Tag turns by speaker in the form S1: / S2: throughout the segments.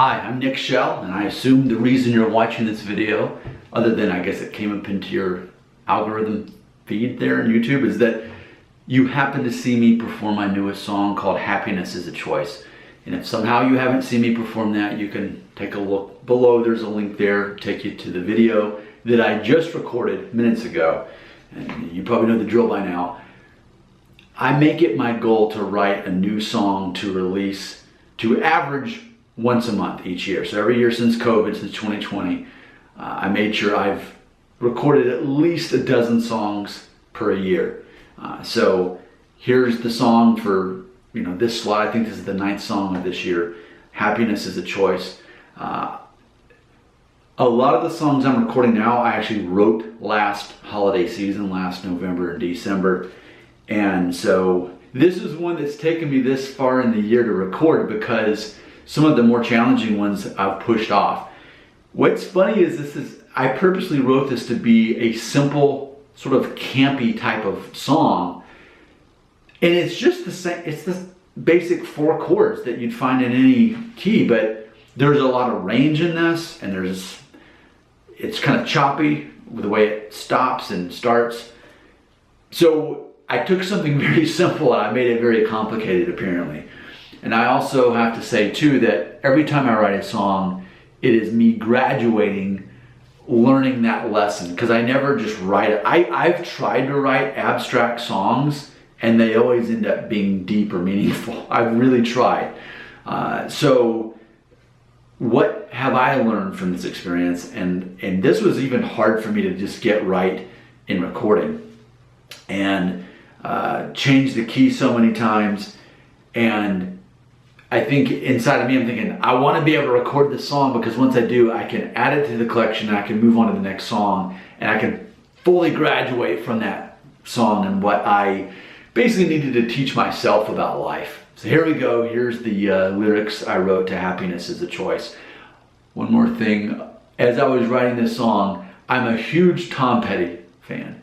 S1: Hi, I'm Nick Shell, and I assume the reason you're watching this video, other than I guess it came up into your algorithm feed there on YouTube, is that you happen to see me perform my newest song called Happiness is a Choice. And if somehow you haven't seen me perform that, you can take a look below. There's a link there, take you to the video that I just recorded minutes ago. And you probably know the drill by now. I make it my goal to write a new song to release, to average once a month each year. So every year since COVID, since 2020, I made sure I've recorded at least a dozen songs per year. So here's the song for this slot. I think this is the 9th song of this year. Happiness is a Choice. A lot of the songs I'm recording now I actually wrote last holiday season, last November and December. And so this is one that's taken me this far in the year to record because some of the more challenging ones I've pushed off. What's funny is I purposely wrote this to be a simple, sort of campy type of song. And it's just the same, it's the basic 4 chords that you'd find in any key, but there's a lot of range in this, and it's kind of choppy with the way it stops and starts. So I took something very simple and I made it very complicated, apparently. And I also have to say too that every time I write a song, it is me graduating, learning that lesson, because I never just write it. I've tried to write abstract songs and they always end up being deep or meaningful. I've really tried. So what have I learned from this experience? And this was even hard for me to just get right in recording, and change the key so many times. And I think inside of me, I'm thinking, I want to be able to record this song because once I do, I can add it to the collection and I can move on to the next song and I can fully graduate from that song and what I basically needed to teach myself about life. So here we go. Here's the lyrics I wrote to Happiness is a Choice. One more thing. As I was writing this song, I'm a huge Tom Petty fan.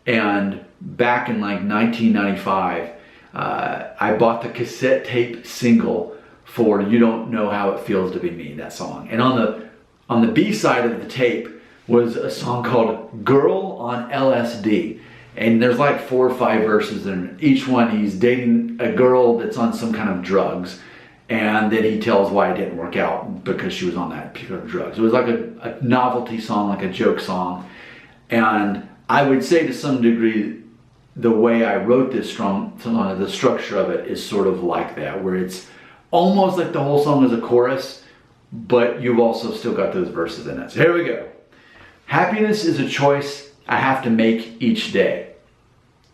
S1: And back in like 1995, I bought the cassette tape single for You Don't Know How It Feels to Be Me, that song. And on the B side of the tape was a song called Girl on LSD. And there's like 4 or 5 verses, and each one he's dating a girl that's on some kind of drugs. And then he tells why it didn't work out because she was on that particular drugs. It was like a novelty song, like a joke song. And I would say to some degree, the way I wrote this song, the structure of it is sort of like that, where it's almost like the whole song is a chorus, but you've also still got those verses in it. So here we go. Happiness is a choice I have to make each day.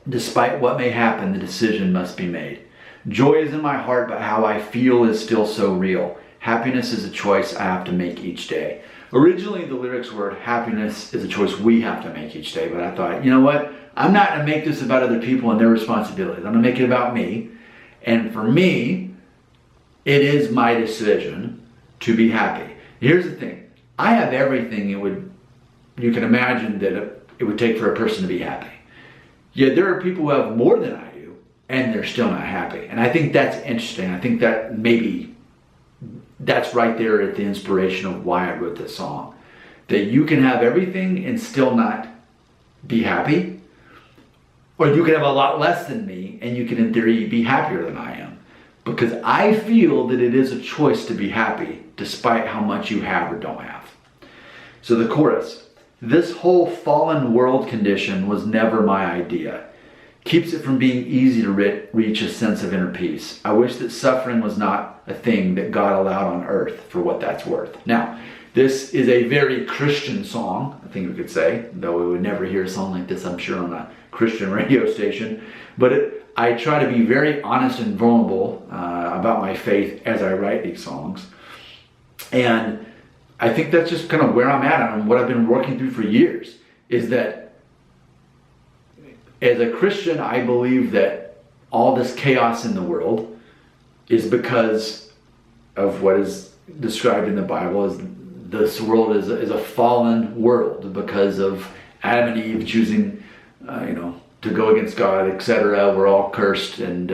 S1: Despite what may happen, the decision must be made. Joy is in my heart, but how I feel is still so real. Happiness is a choice I have to make each day. Originally, the lyrics were, happiness is a choice we have to make each day, but I thought, you know what? I'm not going to make this about other people and their responsibilities. I'm going to make it about me. And for me, it is my decision to be happy. Here's the thing. I have everything you can imagine that it would take for a person to be happy. Yet there are people who have more than I do, and they're still not happy. And I think that's interesting. I think that maybe that's right there at the inspiration of why I wrote this song. That you can have everything and still not be happy. Or you can have a lot less than me and you can in theory be happier than I am. Because I feel that it is a choice to be happy despite how much you have or don't have. So the chorus. This whole fallen world condition was never my idea. Keeps it from being easy to reach a sense of inner peace. I wish that suffering was not a thing that God allowed on earth for what that's worth. Now, this is a very Christian song, I think we could say, though we would never hear a song like this, I'm sure, on a Christian radio station. But I try to be very honest and vulnerable about my faith as I write these songs. And I think that's just kind of where I'm at and what I've been working through for years, is that as a Christian, I believe that all this chaos in the world is because of what is described in the Bible as this world is a fallen world because of Adam and Eve choosing, to go against God, etc. We're all cursed, and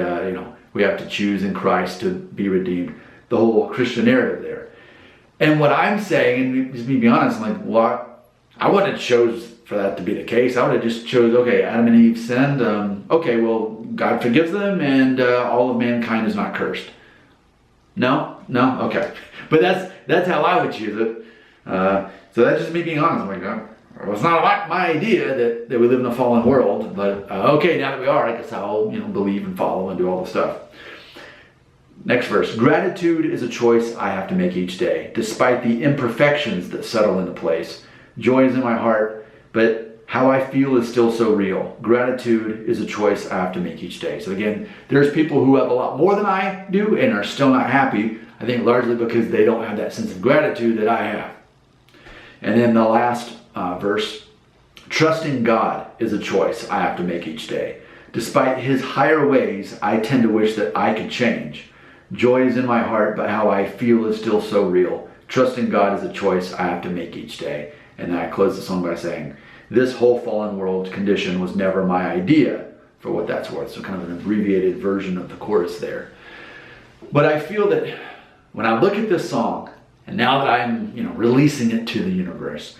S1: we have to choose in Christ to be redeemed. The whole Christian narrative there. And what I'm saying, and just me being honest, I'm like, well, I wouldn't have chose for that to be the case. I would have just chose, okay, Adam and Eve sinned. Okay, well, God forgives them, and all of mankind is not cursed. No, okay. But that's how I would choose it. So that's just me being honest. I'm like, well, it's not my idea that we live in a fallen world, but okay, now that we are, I guess I'll believe and follow and do all the stuff. Next verse. Gratitude is a choice I have to make each day, despite the imperfections that settle into place. Joy is in my heart, but how I feel is still so real. Gratitude is a choice I have to make each day. So again, there's people who have a lot more than I do and are still not happy, I think largely because they don't have that sense of gratitude that I have. And then the last verse, trusting God is a choice I have to make each day. Despite his higher ways, I tend to wish that I could change. Joy is in my heart, but how I feel is still so real. Trusting God is a choice I have to make each day. And then I close the song by saying, this whole fallen world condition was never my idea, for what that's worth. So kind of an abbreviated version of the chorus there. But I feel that when I look at this song, and now that I'm releasing it to the universe,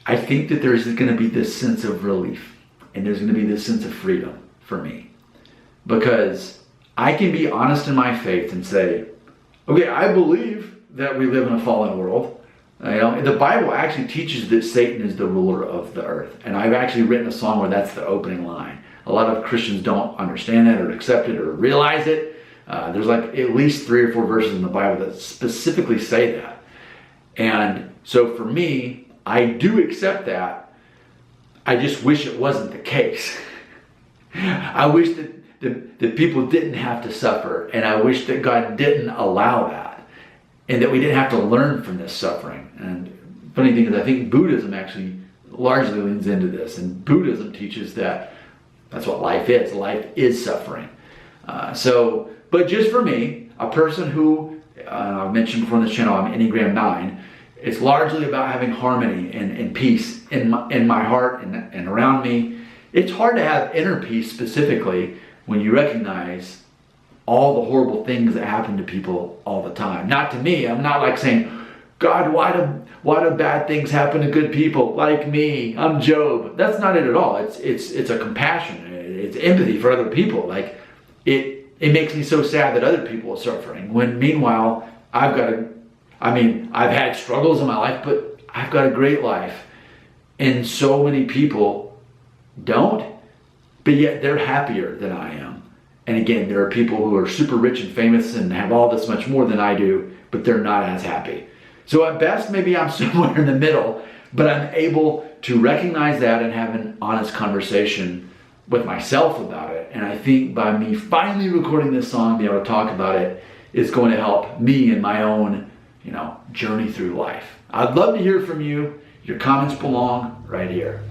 S1: I think that there's going to be this sense of relief, and there's going to be this sense of freedom for me. Because I can be honest in my faith and say, okay, I believe that we live in a fallen world. The Bible actually teaches that Satan is the ruler of the earth. And I've actually written a song where that's the opening line. A lot of Christians don't understand that or accept it or realize it. There's like at least 3 or 4 verses in the Bible that specifically say that. And so for me, I do accept that. I just wish it wasn't the case. I wish that people didn't have to suffer, and I wish that God didn't allow that, and that we didn't have to learn from this suffering. And funny thing is, I think Buddhism actually largely leans into this, and Buddhism teaches that that's what life is. Life is suffering. But just for me, a person who, I've mentioned before on this channel, I'm Enneagram 9, it's largely about having harmony and peace in my heart and around me. It's hard to have inner peace specifically when you recognize all the horrible things that happen to people all the time. Not to me. I'm not like saying, God, why do bad things happen to good people like me? I'm Job. That's not it at all. It's a compassion. It's empathy for other people. Like it makes me so sad that other people are suffering. When meanwhile, I've had struggles in my life, but I've got a great life. And so many people don't, but yet they're happier than I am. And again, there are people who are super rich and famous and have all this much more than I do, but they're not as happy. So at best, maybe I'm somewhere in the middle, but I'm able to recognize that and have an honest conversation with myself about it. And I think by me finally recording this song, being able to talk about it, is going to help me in my own, journey through life. I'd love to hear from you. Your comments belong right here.